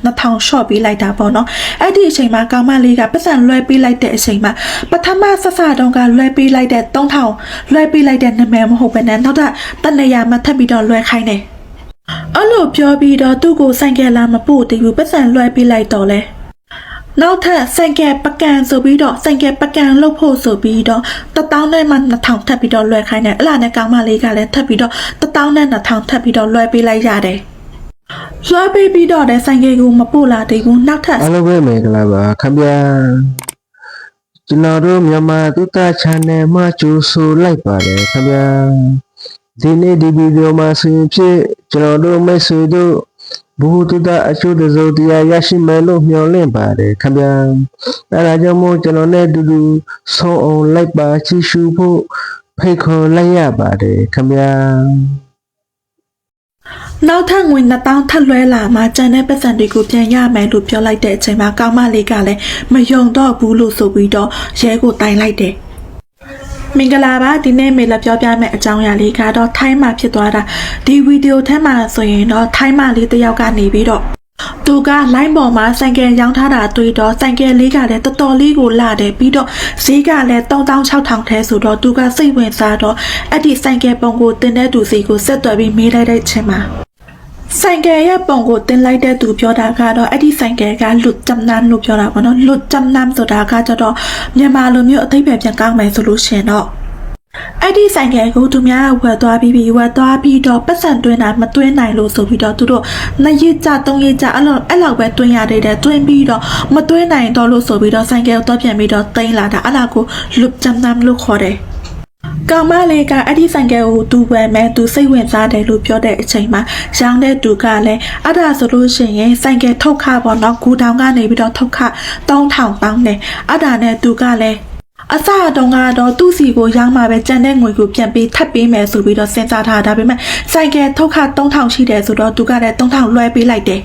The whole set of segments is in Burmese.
နှစ်ထောင်ရှော့ပေးလိုက်တာပေါ့နော်အဲ့ဒီအချိန်မှာကောင်မလေးကပတ်စံလွှဲပေးလိုက်တဲ့အချိန်မှာပထမဆဆတုန်းကလွှဲပေးလိုက်တဲ့3000လွှဲပေးလိုက်တဲ့နာမည်မဟုတ်ဘဲနဲ့နောက်တနေရာမှာထပ်ပြီးတော့လွှဲခိုင်းတယ်အဲ့လိုပြောပြီးတော့သူ့ကိုဆိုင်ကယ်လာမပို့သေးဘူးပတ်စံလွှဲပေးလိုက်တော့လဲနောက်ထပ်ဆိုင်ကယ်ပကံဆိုပြီးတော့ဆိုင်ကယ်ပကံလုပ်ဖို့ဆိုပြီးတော့1000နဲ့မှ2000ထပ်ပြီးတော့လွှဲခိုင်းတယ်အဲ့လာနဲ့ကောင်မလေးကလည်းထပ်ပြီးတော့1000နဲ့2000ထပ်ပြီးတော့လွှဲပေးလိုက်ရတယ်လွှဲပေးပြီးတော့တဲ့ဆိုင်ကယ်ကိုမပို့လာသေးဘူးနောက်ထပ်အားလုံးပဲမင်္ဂလာပါခင်ဗျာကျွန်တော်တို့မြန်မာသုတ channel မှာကြိုဆိုလိုက်ပါတယ်ခင်ဗျာဒီနေ့ဒီဗီဒီယိုမှာဆိုရင်ဖြစ်ကျွန်တော်တို့မိတ်ဆွေတို့ဘူသုတအကျိုးတစုံတရာရရှိမယ်လို့မျှော်လင့်ပါတယ်ခင်ဗျာအဲဒါကြောင့်မို့ကျွန်တော်နဲ့အတူတူဆုံးအောင်လိုက်ပါကြည့်ရှုဖို့ဖိတ်ခေါ်လိုက်ရပါတယ်ခင်ဗျာနောက်ထပ်ငွေ2000ထပ်လွှဲလာမှကျန်တဲ့ပတ်စံတွေကိုပြန်ရမယ်လို့ပြောလိုက်တဲ့အချိန်မှာကောင်မလေးကလည်းမယုံတော့ဘူးလို့ဆိုပြီးတော့ရဲကိုတိုင်လိုက်တယ်မင်္ဂလာပါဒီနေ့မေလာပြောပြမယ့်အကြောင်းအရာလေးကတော့ထိုင်းမှာဖြစ်သွားတာဒီဗီဒီယိုထဲမှာဆိုရင်တော့ထိုင်းမလေးတစ်ယောက်ကနေပြီးတော့သူကလိုင်းပေါ်မှာဆိုင်ကယ်ရောင်းထားတာတွေ့တော့ဆိုင်ကယ်လေးကလည်းတော်တော်လေးကိုလာတယ်ပြီးတော့ဈေးကလည်း3600ထဲဆိုတော့သူကစိတ်ဝင်စားတော့အဲ့ဒီဆိုင်ကယ်ပုံကိုတင်တဲ့သူစီကိုဆက်သွယ်ပြီးမေးလိုက်တဲ့အချိန်မှာဆိုင်ကယ်ရဲ့ပုံကိုတင်လိုက်တဲ့သူပြောတာကတော့အဲ့ဒီဆိုင်ကယ်ကလွတ်ကြမ်းနမ်းလို့ပြောတာပေါ့နော်လွတ်ကြမ်းနမ်းဆိုတာကကြတော့မြန်မာလိုမျိုးအသိပဲပြန်ကောင်းမယ်ဆိုလို့ရှင်တော့အဲ့ဒီဆိုင်ကယ်ကိုသူများဝယ်သွားပြီးတော့ပတ်စံတွင်းတာမတွင်းနိုင်လို့ဆိုပြီးတော့သူတို့2ရက်ကြ3ရက်ကြအဲ့လောက်ပဲတွင်းရတဲ့တွင်းပြီးတော့မတွင်းနိုင်တော့လို့ဆိုပြီးတော့ဆိုင်ကယ်ကိုတော့ပြန်ပြီးတော့တင်လာတာအဲ့ဒါကိုလွတ်ကြမ်းနမ်းလို့ခေါ်တယ်ကောင်မလေးကအဲ့ဒီဆိုင်ကယ်ကိုသူ့ဝယ်မယ်သူစိတ်ဝင်စားတယ်လို့ပြောတဲ့အချိန်မှာရောင်းတဲ့သူကလည်းအဲ့ဒါဆိုလို့ရှိရင်ဆိုင်ကယ်ထုတ်ခပေါ့နော်ဂူတောင်ကနေပြီးတော့ထုတ်ခ3000ပေါင်းတယ်အဲ့ဒါနဲ့သူကလည်းအစတုန်းကတော့သူ့စီကိုရောင်းမှာပဲကြံတဲ့ငွေကိုပြန်ပြီးထပ်ပေးမယ်ဆိုပြီးတော့စဉ်းစားထားတာဒါပေမဲ့ဆိုင်ကယ်ထုတ်ခ3000ရှိတယ်ဆိုတော့သူကလည်း3000လွှဲပေးလိုက်တယ်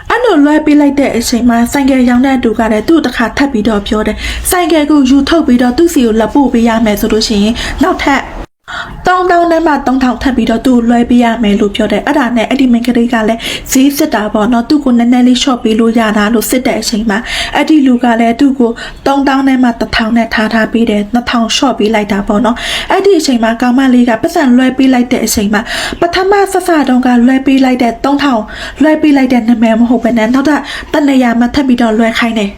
အဲ့လိုလွှဲပေးလိုက်တဲ့အချိန်မှာဆိုင်ကယ်ရောင်းတဲ့သူကလည်းသူ့တခါထပ်ပြီးတော့ပြောတယ်ဆိုင်ကယ်ကိုယူထုတ်ပြီးတော့သူ့စီကိုလက်ပို့ပေးရမယ်ဆိုလို့ရှိရင်နောက်ထပ်3000နဲ့မှ3000ထပ်ပြီးတော့သူ့လွှဲပေးရမယ်လို့ပြောတယ်အဲ့ဒါနဲ့အဲ့ဒီမိန်းကလေးကလည်းဈေးစစ်တာပေါ့နော်သူ့ကိုနည်းနည်းလေး short ပေးလို့ရတာလို့စစ်တဲ့အချိန်မှာအဲ့ဒီလူကလည်းသူ့ကို3000နဲ့မှ1000နဲ့ထားပေးတယ်2000 short ပေးလိုက်တာပေါ့နော်အဲ့ဒီအချိန်မှာကောင်မလေးကပတ်စံလွှဲပေးလိုက်တဲ့အချိန်မှာပထမဆဆတုန်းကလွှဲပေးလိုက်တဲ့3000လွှဲပေးလိုက်တဲ့နာမည်မဟုတ်ဘဲနဲ့နောက်တနေရာမှာထပ်ပြီးတော့လွှဲခိုင်းတယ်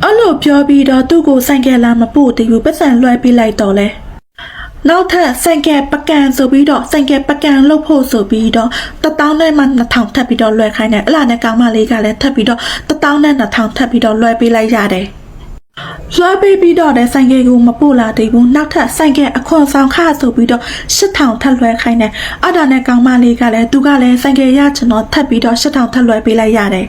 အဲ့လိုပြောပြီးတော့သူ့ကိုဆိုင်ကယ်လာမပို့သေးဘူးပတ်စံလွှဲပေးလိုက်တော့လဲနောက်ထပ်ဆိုင်ကယ်ပကံဆိုပြီးတော့ဆိုင်ကယ်ပကံလုပ်ဖို့ဆိုပြီးတော့1000နဲ့မှ2000ထပ်ပြီးတော့လွှဲခိုင်းတယ်အဲ့လာနဲ့ကောင်မလေးကလည်းထပ်ပြီးတော့1000နဲ့2000ထပ်ပြီးတော့လွှဲပေးလိုက်ရတယ်လွှဲပေးပြီးတော့တဲ့ဆိုင်ကယ်ကိုမပို့လာသေးဘူးနောက်ထပ်ဆိုင်ကယ်အခွန်ဆောင်ခဆိုပြီးတော့8000ထပ်လွှဲခိုင်းတယ်အဲ့ဒါနဲ့ကောင်မလေးကလည်းသူကလည်းဆိုင်ကယ်ရချင်တော့ထပ်ပြီးတော့8000ထပ်လွှဲပေးလိုက်ရတယ်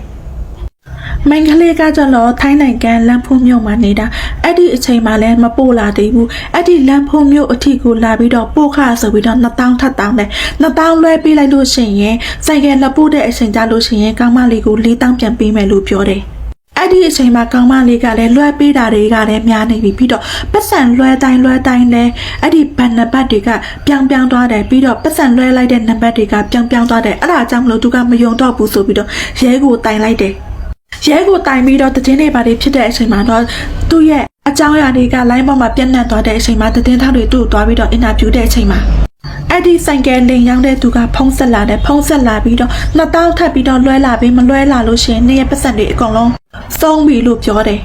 မင်္ဂလေးကကြတော့ထိုင်းနိုင်ငံလမ်းဖိုးမြို့မှာနေတာအဲ့ဒီအချိန်မှလည်းမပို့လာသေးဘူးအဲ့ဒီလမ်းဖိုးမြို့အထိကိုလာပြီးတော့ပို့ခဆိုပြီးတော့2000ထပ်တောင်းတယ်2000လွှဲပေးလိုက်လို့ရှိရင်ဆိုင်ကယ်လက်ပို့တဲ့အချိန်ကြလို့ရှိရင်ကောင်မလေးကို4000ပြန်ပေးမယ်လို့ပြောတယ်အဲ့ဒီအချိန်မှာကောင်မလေးကလည်းလွှဲပေးတာတွေကလည်းများနေပြီပြီးတော့ပတ်စံလွှဲတိုင်းလည်းအဲ့ဒီဘဏ်နံပါတ်တွေကပြောင်းသွားတယ်ပြီးတော့ပတ်စံလွှဲလိုက်တဲ့နံပါတ်တွေကပြောင်းသွားတယ်အဲ့ဒါကြောင့်မလို့သူကမယုံတော့ဘူးဆိုပြီးတော့ရဲကိုတိုင်လိုက်တယ်ရဲကိုတိုင်ပြီးတော့တင်းတွေပါတွေဖြစ်တဲ့အချိန်မှာတော့သူ့ရဲ့အကြောင်းအရာတွေကလိုင်းပေါ်မှာပြန့်နှံ့သွားတဲ့အချိန်မှာတင်းထောက်တွေသူ့ကိုသွားပြီးတော့အင်တာဗျူးတဲ့အချိန်မှာအဲ့ဒီဆိုင်ကယ်လင်ရောက်တဲ့သူကဖုံးဆက်လာပြီးတော့2000ထပ်ပြီးတော့လွှဲလာပြီးမလွှဲလာလို့ရှိရင်နေ့ရက်ပတ်စံတွေအကုန်လုံးဆုံးပြီလို့ပြောတယ်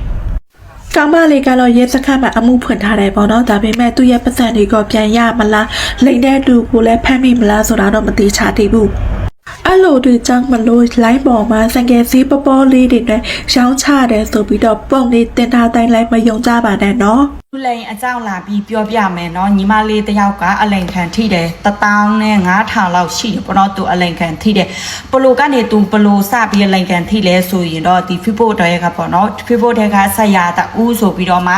ကောင်မလေးကတော့ရဲစခန်းမှာအမှုဖွင့်ထားတယ်ပေါ့နော်ဒါပေမဲ့သူ့ရဲ့ပတ်စံတွေကပြန်ရမလားလိမ့်တဲ့သူကိုလည်းဖမ်းမိမလားဆိုတာတော့မသိချသေးဘူးအဲ့လိုတွေကြောင့်မလို့လိုင်းပေါ်မှာဆိုင်ကယ်ဈေးပေါ်လေးတွေနဲ့ရောင်းချတယ်ဆိုပြီးတော့ပုံလေးတင်ထားတိုင်းလိုက်မယုံကြပါနဲ့နော်လူလိန်အကြောင်းလာပြီးပြောပြမယ်နော်ညီမလေးတယောက်ကအလိန်ခံထိတယ်1000နဲ့5000လောက်ရှိတယ်ပေါ့နော်သူအလိန်ခံထိတယ်ပလိုကနေသူပလိုစပြီးအလိန်ခံထိလဲဆိုရင်တော့ဒီ Facebook တွေကပေါ့နော် Facebook တွေကဆက်ရတာဦးဆိုပြီးတော့မှ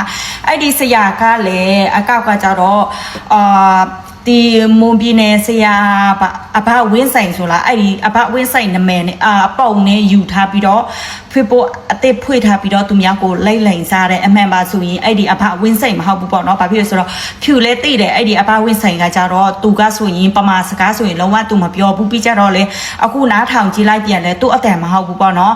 အဲ့ဒီဆရာကလည်းအကောက်ကကြတော့ ဒီမွန်ပြည်နယ်ဆရာအဘဝင်းဆိုင်ဆိုလားအဲ့ဒီအဘဝင်းဆိုင်နာမည်နဲ့အပေါင်နဲ့ယူထားပြီးတော့ဖေဖို့အသစ်ဖွေထားပြီးတော့သူများကိုလိုက်လိန်စားတဲ့အမှန်ပါဆိုရင်အဲ့ဒီအဘဝင်းဆိုင်မဟုတ်ဘူးပေါ့နော်ဘာဖြစ်လဲဆိုတော့ဖြူလဲသိတယ်အဲ့ဒီအဘဝင်းဆိုင်ကကြတော့သူကဆိုရင်ပမာစကားဆိုရင်လုံးဝသူမပြောဘူးပြီးကြတော့လေအခုနားထောင်ကြည့်လိုက်ပြန်လဲသူ့အတန်မဟုတ်ဘူးပေါ့နော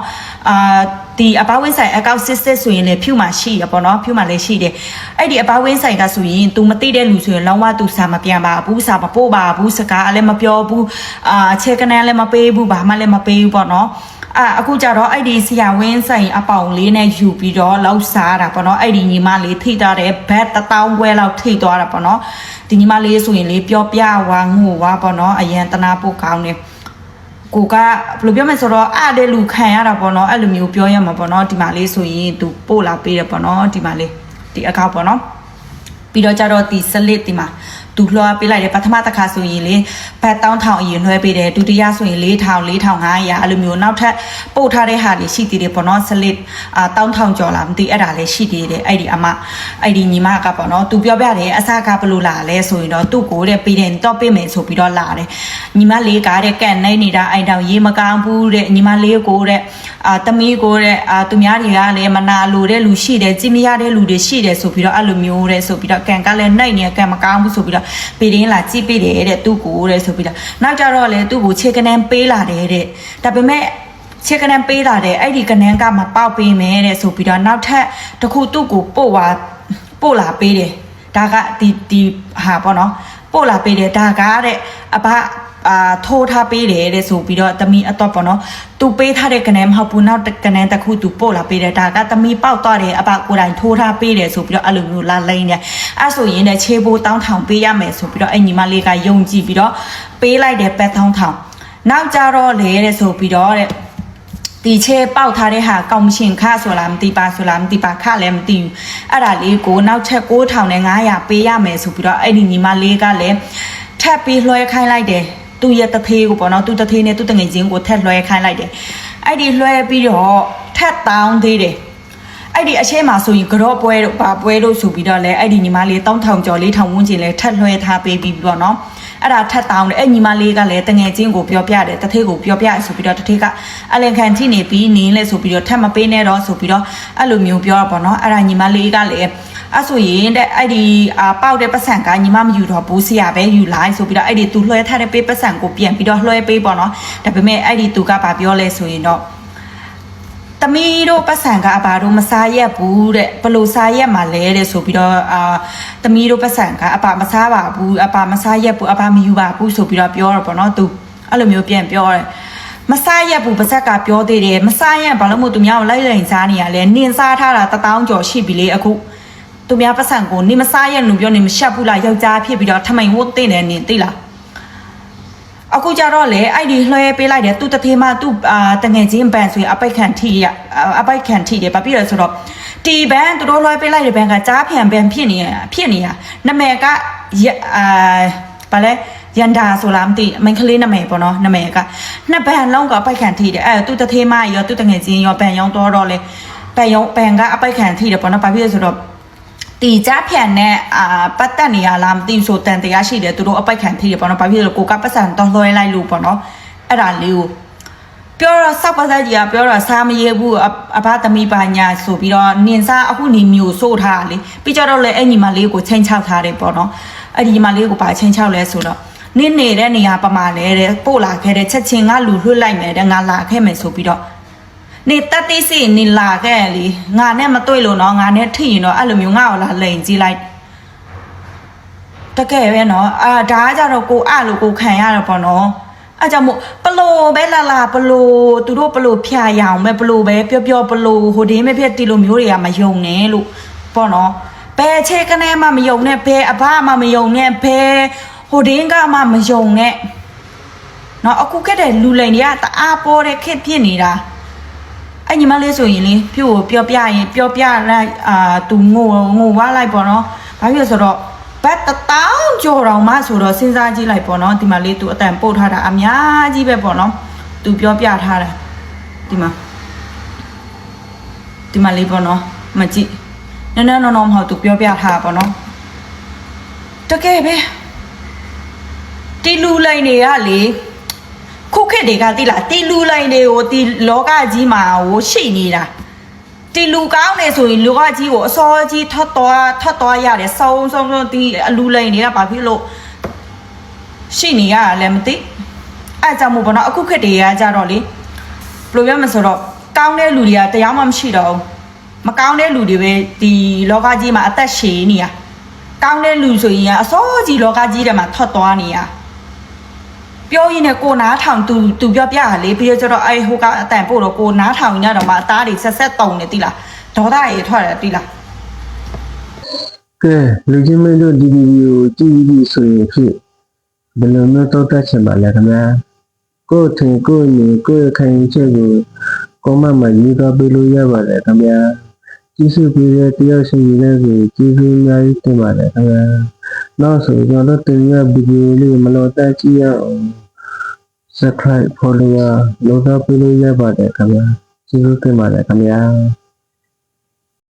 ်ဒီအပဝင်းဆိုင်အကောက်စစ်စစ်ဆိုရင်လေဖြူမှာရှိရပေါ့နော်ဖြူမှာလည်းရှိတယ်အဲ့ဒီအပဝင်းဆိုင်ကဆိုရင် तू မသိတဲ့လူဆိုရင်လုံးဝ तू စာမပြန်ပါဘူးစာမပို့ပါဘူးစကားလည်းမပြောဘူးချေကနန်းလည်းမပေးဘူးဘာမှလည်းမပေးဘူးပေါ့နော်အခုကြတော့အဲ့ဒီဆရာဝင်းဆိုင်အပေါင်လေးနဲ့ယူပြီးတော့လောက်စားတာပေါ့နော်အဲ့ဒီညီမလေးထိသွားတယ်ဘတ်1000ခွဲလောက်ထိသွားတာပေါ့နော်ဒီညီမလေးဆိုရင်လေပြောပြဝါငိုဝါပေါ့နော်အရန်တနာပို့ကောင်းတယ်ကိုကဘယ်လိုပြောမလဲဆိုတော့အဲ့တဲ့လူခံရတာပေါ့နော်အဲ့လိုမျိုးပြောရမှာပေါ့နော်ဒီမှာလေးဆိုရင်သူပို့လာပေးတယ်ပေါ့နော်ဒီမှာလေးဒီအကောက်ပေါ့နော်ပြီးတော့ကြတော့ဒီစလစ်ဒီမှာသူလွှားပေးလိုက်တယ်ပထမတစ်ခါဆိုရင်လေဘတ်1000အရင်လွှဲပေးတယ်ဒုတိယဆိုရင်4000 4500အဲ့လိုမျိုးနောက်ထပ်ပို့ထားတဲ့ဟာတွေရှိသေးတယ်ပေါ့နော်စလစ်1000ကျော်လာမသိအဲ့ဒါလည်းရှိသေးတယ်အဲ့ဒီအမအဲ့ဒီညီမကပေါ့နော်သူပြောပြတယ်အစကဘလို့လာလဲဆိုရင်တော့သူ့ကိုတဲ့ပေးတယ်တော့ပေးမယ်ဆိုပြီးတော့လာတယ်ညီမလေးကတဲ့ကန်နေနေတာအိမ်တောင်ရေးမကောင်းဘူးတဲ့ညီမလေးကိုတဲ့တမီးကိုတဲ့သူများတွေကလည်းမနာလိုတဲ့လူရှိတယ်ကြည်မရတဲ့လူတွေရှိတယ်ဆိုပြီးတော့အဲ့လိုမျိုးတဲ့ဆိုပြီးတော့ကန်ကလည်းနှိုက်နေကန်မကောင်းဘူးဆိုပြီးတော့ပေးရင်းလာကြည့်ပေးတယ်တဲ့သူ့ကိုတဲ့ဆိုပြီးတော့နောက်ကြတော့လေသူ့ကိုခြေကနန်းပေးလာတယ်တဲ့ဒါပေမဲ့ခြေကနန်းပေးလာတယ်အဲ့ဒီကနန်းကမပေါက်ပေးမယ်တဲ့ဆိုပြီးတော့နောက်ထပ်တစ်ခုသူ့ကိုပို့လာပေးတယ်ဒါကဒီဟာပေါ့နော်ပို့လာပေးတယ်ဒါကတဲ့အဘထိုးထားပေးတယ်တဲ့ဆိုပြီးတော့တမီအတော့ပေါ့နော်သူပေးထားတဲ့ကနန်းမဟုတ်ဘူးနောက်ကနန်းတစ်ခုသူပို့လာပေးတယ်ဒါကတမီပေါက်သွားတယ်အဘကိုယ်တိုင်ထိုးထားပေးတယ်ဆိုပြီးတော့အဲ့လိုမျိုးလာလိမ့်တယ်အဲ့ဆိုရင်လည်းခြေဘိုး1000ပေးရမယ်ဆိုပြီးတော့အဲ့ညီမလေးကယုံကြည်ပြီးတော့ပေးလိုက်တယ်ပတ်1000နောက်ကြတော့လေတဲ့ဆိုပြီးတော့တဲ့ဒီချေပေါက်ထားတဲ့ဟာကောင်းရှင်ခဆိုလားမသိပါဆိုလားမသိပါခလည်းမသိဘူးအဲ့ဒါလေးကိုနောက်ချက်9500ပေးရမယ်ဆိုပြီးတော့အဲ့ဒီညီမလေးကလည်းထပ်ပြီးလွှဲခိုင်းလိုက်တယ်သူ့ရဲ့တသေးကိုပေါ့နော်သူ့တသေးနဲ့သူ့တငယ်ချင်းကိုထက်လွှဲခိုင်းလိုက်တယ်အဲ့ဒီလွှဲပြီးတော့ထက်တောင်းသေးတယ်အဲ့ဒီအရှိမဆိုရင်ကြော့ပွဲတို့ဘာပွဲတို့ဆိုပြီးတော့လဲအဲ့ဒီညီမလေး1000ကျော်4000ဝန်းကျင်လဲထက်လွှဲထားပေးပြီးပေါ့နော်အဲ့ဒါထက်တောင်းတယ်အဲ့ညီမလေးကလည်းတငယ်ချင်းကိုပြောပြတယ်တသေးကိုပြောပြဆိုပြီးတော့တသေးကအလင်ခံကြည့်နေပြီးနင်းလဲဆိုပြီးတော့ထက်မပေးနဲ့တော့ဆိုပြီးတော့အဲ့လိုမျိုးပြောတာပေါ့နော်အဲ့ဒါညီမလေးကလည်းအဲ့ဆိုရင်တဲ့အဲ့ဒီပေါက်တဲ့ပတ်စံကညီမမယူတော့ဘူးဆရာပဲယူလိုက်ဆိုပြီးတော့အဲ့ဒီသူလွှဲထားတဲ့ပေးပတ်စံကိုပြန်ပြီးတော့လွှဲပေးပေါ့နော်ဒါပေမဲ့အဲ့ဒီသူကဘာပြောလဲဆိုရင်တော့တမီတို့ပတ်စံကဘာတို့မစားရက်ဘူးတဲ့ဘလို့စားရက်မှာလဲတဲ့ဆိုပြီးတော့တမီတို့ပတ်စံကအပမစားပါဘူးအပမစားရက်ဘူးအပမယူပါဘူးဆိုပြီးတော့ပြောတော့ပေါ့နော်သူအဲ့လိုမျိုးပြန်ပြောတယ်မစားရက်ဘူးပါဇက်ကပြောသေးတယ်မစားရက်ဘာလို့မို့သူများကိုလိုက်လိန်စားနေရလဲနင်စားထားတာ1000ကျော်ရှိပြီလေအခုသူများပတ်စံကိုနေမစားရက်လို့ပြောနေမရှက်ဘူးလားယောက်ျားဖြစ်ပြီးတော့ထမိန်ဝတ်တင်တယ်နေသိလားအခုကြတော့လေအဲ့ဒီလွှဲပေးလိုက်တယ်သူတသေးမှသူတငယ်ချင်းဘန်ဆိုရင်အပိုက်ခံထိတယ်ဘာဖြစ်လဲဆိုတော့တီဘန်သူတို့လွှဲပေးလိုက်တဲ့ဘန်ကကြားဖြန်ဘန်ဖြစ်နေရနာမည်ကဘာလဲရန်ဒါဆိုလားမသိမင်းကလေးနာမည်ပေါ့နော်နာမည်ကနှစ်ဘန်လုံးကအပိုက်ခံထိတယ်အဲ့သူတသေးမှရောသူတငယ်ချင်းရောဘန်ရောတော့လေဘန်ကအပိုက်ခံထိတယ်ပေါ့နော်ဘာဖြစ်လဲဆိုတော့တီကြားဖြန်နဲ့ပတ်သက်နေရလားမသိဘူးဆိုတန်တရားရှိတယ်သူတို့အပိုက်ခံထိတယ်ပေါ့နော်ဘာဖြစ်လို့ကိုကပတ်စံတော့လွှဲလိုက်လို့ပေါ့နော်အဲ့ဒါလေးကိုပြောတော့စောက်ပါစားကြီးကပြောတော့စားမရဘူးအဘသမီးပါညာဆိုပြီးတော့နင်စားအခုနေမျိုးစိုးထားလေပြီးကြတော့လေအဲ့ညီမလေးကိုချိန်ချောက်ထားတယ်ပေါ့နော်အဲ့ဒီညီမလေးကိုပါချိန်ချောက်လဲဆိုတော့နင်းနေတဲ့နေရာပမာလဲတဲ့ပို့လာခဲ့တဲ့ချက်ချင်းကလူလွှတ်လိုက်မယ်တဲ့ငါလာခဲ့မယ်ဆိုပြီးတော့နေတတိစီနေလာခဲ့လေငါနဲ့မတွေ့လို့နော်ငါနဲ့ထိရင်တော့အဲ့လိုမျိုးငါ့ကိုလာလိန်ကြည့်လိုက်တကယ်ပဲနော်ဒါကကြတော့ကိုအဲ့လိုကိုခံရတာပေါ့နော်အဲ့ကြောင့်မို့ပလိုပဲလာပလိုသူတို့ပလိုဖြာရအောင်ပဲပလိုပဲပြောပလိုဟိုတင်းမဖြစ်တီလိုမျိုးတွေကမယုံနဲ့လို့ပေါ့နော်ဘယ်ချေကနေမှမယုံနဲ့ဘယ်အဘမှမယုံနဲ့ဘယ်ဟိုတင်းကမှမယုံနဲ့နော်အခုခက်တဲ့လူလိန်တွေကတအားပေါ်တဲ့ခက်ဖြစ်နေတာအဲ့ညီမလေးဆိုရင်လေဖြူကိုပြောပြရင်ပြောပြလိုက်သူငိုဝါလိုက်ပေါ့နော်ဘာဖြစ်လဲဆိုတော့ဘတ်1000ကျော်တောင်မှဆိုတော့စဉ်းစားကြည့်လိုက်ပေါ့နော်ဒီမှာလေးသူအတန်ပို့ထားတာအများကြီးပဲပေါ့နော်သူပြောပြထားတာဒီမှာလေးပေါ့နော်မကြည့်နော်မဟုတ်သူပြောပြထားတာပေါ့နော်တကယ်ပဲ တီလူလိုင်းတွေကလေခုခေတ်တွေကတိလားတီလူလိုင်းတွေကိုတီလောကကြီးမှာဟိုရှိနေတာတီလူကောင်းနေဆိုရင်လောကကြီးကိုအစောကြီးထတ်သွားရတယ်စုံတီအလူလိုင်းတွေကဘာဖြစ်လို့ရှိနေရလဲမသိအဲကြောင့်မို့ဘောနော်အခုခေတ်တွေကကြတော့လေဘယ်လိုပြောမဆိုတော့ကောင်းတဲ့လူတွေကတရားမှမရှိတော့ဘူးမကောင်းတဲ့လူတွေပဲဒီလောကကြီးမှာအသက်ရှည်နေရကောင်းတဲ့လူဆိုရင်အစောကြီးလောကကြီးထဲမှာထွက်သွားနေရပြောရင်းနဲ့ကိုနားထောင်သူပြောပြရလေပြီးတော့ကျတော့ဟိုကအတန်ပို့တော့ကိုနားထောင်နေတော့မှအသားတွေဆက်တုံနေတိလားဒေါသတွေထွက်တယ်တိလား ကဲလူချင်းမင်းတို့ဒီဗီဒီယိုကြည့်ပြီးဆိုရင်ဖြစ်ဘယ်လိုမျိုးတော့တတ်ချင်ပါလဲခင်ဗျာကိုယ်ထင်ကိုယ်နေကိုယ်ခိုင်ချက်ကိုကောမန့်မှာရေးသားပေးလို့ရပါတယ်ခင်ဗျာကျေးဇူးပေးတဲ့တယောက်စီရဲ့ကိုကျေးဇူးအများကြီးတင်ပါတယ်ခင်ဗျာနောက်ဆိုကျွန်တော်တင်ရဗီဒီယိုလေးမလို့တက်ကြည့်ရအောင် subscribe follow လုပ်တော့ပေးလို့ရပါတယ်ခင်ဗျာကျေးဇူးတင်ပါတယ်ခင်ဗျာ